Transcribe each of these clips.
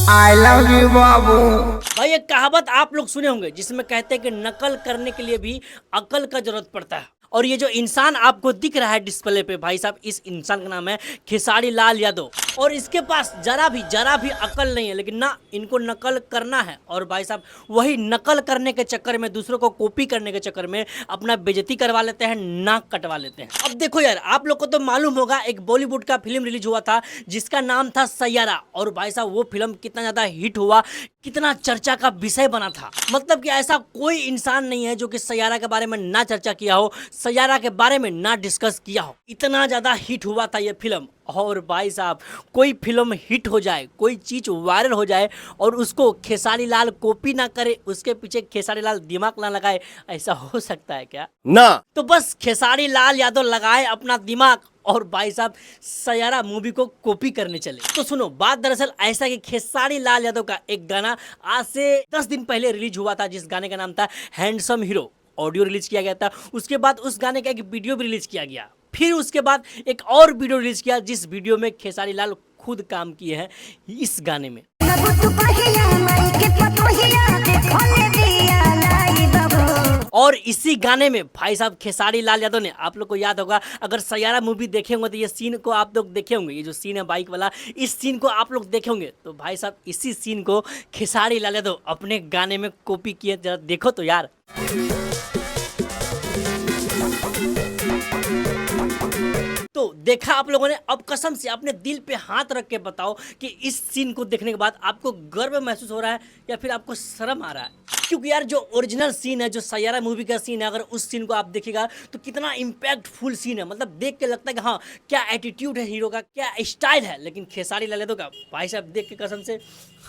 I love you बाबू। भाई एक कहावत आप लोग सुने होंगे जिसमें कहते हैं कि नकल करने के लिए भी अकल का जरूरत पड़ता है। और ये जो इंसान आपको दिख रहा है डिस्प्ले पे भाई साहब, इस इंसान का नाम है खेसारी लाल यादव। और इसके पास जरा भी अकल नहीं है, लेकिन ना इनको नकल करना है। और भाई साहब वही नकल करने के चक्कर में, दूसरों को कॉपी करने के चक्कर में अपना बेइज्जती करवा लेते हैं, नाक कटवा लेते हैं। अब देखो यार, आप लोग को तो मालूम होगा एक बॉलीवुड का फिल्म रिलीज हुआ था जिसका नाम था सैयारा। और भाई साहब वो फिल्म कितना ज्यादा हिट हुआ, कितना चर्चा का विषय बना था। मतलब कि ऐसा कोई इंसान नहीं है जो कि सैयारा के बारे में ना चर्चा किया हो, सैयारा के बारे में ना डिस्कस किया हो। इतना ज्यादा हिट हुआ था ये फिल्म। और भाई साहब कोई फिल्म हिट हो जाए, कोई चीज वायरल हो जाए और उसको खेसारी लाल कॉपी ना करे, उसके पीछे खेसारी लाल दिमाग ना लगाए, ऐसा हो सकता है क्या? ना। तो बस खेसारी लाल यादव लगाए अपना दिमाग और भाई साहब सैयारा मूवी को कॉपी करने चले। तो सुनो, बात दरअसल ऐसा कि खेसारी लाल यादव का एक गाना आज से 10 दिन पहले रिलीज हुआ था, जिस गाने का नाम था हैंडसम हीरो। ऑडियो रिलीज किया गया था, उसके बाद उस गाने का एक वीडियो भी रिलीज किया गया, फिर उसके बाद एक और वीडियो रिलीज किया जिस वीडियो में खेसारी लाल खुद काम किए हैं इस गाने में। और इसी गाने में भाई साहब खेसारी लाल यादव ने, आप लोग को याद होगा, अगर सैयारा मूवी देखे होंगे तो ये सीन को आप लोग देखे होंगे, ये जो सीन है बाइक वाला, इस सीन को आप लोग देखे होंगे। तो भाई साहब इसी सीन को खेसारी लाल यादव अपने गाने में कॉपी किए, जरा देखो तो यार। तो देखा आप लोगों ने? अब कसम से अपने दिल पे हाथ रख के बताओ कि इस सीन को देखने के बाद आपको गर्व महसूस हो रहा है या फिर आपको शर्म आ रहा है? क्योंकि यार जो ओरिजिनल सीन है, जो सैयारा मूवी का सीन है, अगर उस सीन को आप देखिएगा तो कितना इम्पैक्टफुल सीन है। मतलब देख के लगता है कि हाँ, क्या एटीट्यूड है हीरो का, क्या स्टाइल है। लेकिन खेसारी लाल यादव का भाई साहब देख के कसम से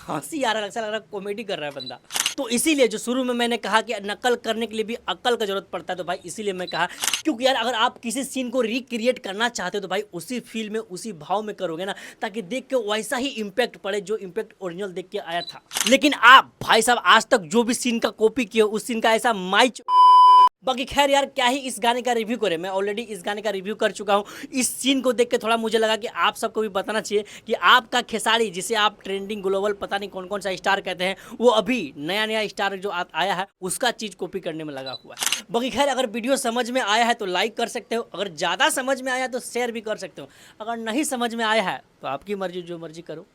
हंसी आ रहा है, ऐसा लग रहा है कॉमेडी कर रहा है बंदा। तो इसीलिए जो शुरू में मैंने कहा कि नकल करने के लिए भी अकल का जरूरत पड़ता है, तो भाई इसीलिए मैं कहा, क्योंकि यार अगर आप किसी सीन को रिक्रिएट करना चाहते हो तो भाई उसी फील में, उसी भाव में करोगे ना, ताकि देख के वैसा ही इम्पैक्ट पड़े जो इम्पैक्ट ओरिजिनल देख के आया था। लेकिन आप भाई साहब आज तक जो भी सीन का कॉपी किए उस सीन का ऐसा बाकी खैर यार, क्या ही इस गाने का रिव्यू करें, मैं ऑलरेडी इस गाने का रिव्यू कर चुका हूँ। इस सीन को देख के थोड़ा मुझे लगा कि आप सबको भी बताना चाहिए कि आपका खेसारी, जिसे आप ट्रेंडिंग ग्लोबल पता नहीं कौन कौन सा स्टार कहते हैं, वो अभी नया स्टार जो आया है उसका चीज़ कॉपी करने में लगा हुआ है। बाकी खैर अगर वीडियो समझ में आया है तो लाइक कर सकते हो, अगर ज़्यादा समझ में आया तो शेयर भी कर सकते हो, अगर नहीं समझ में आया है तो आपकी मर्जी, जो मर्जी करो।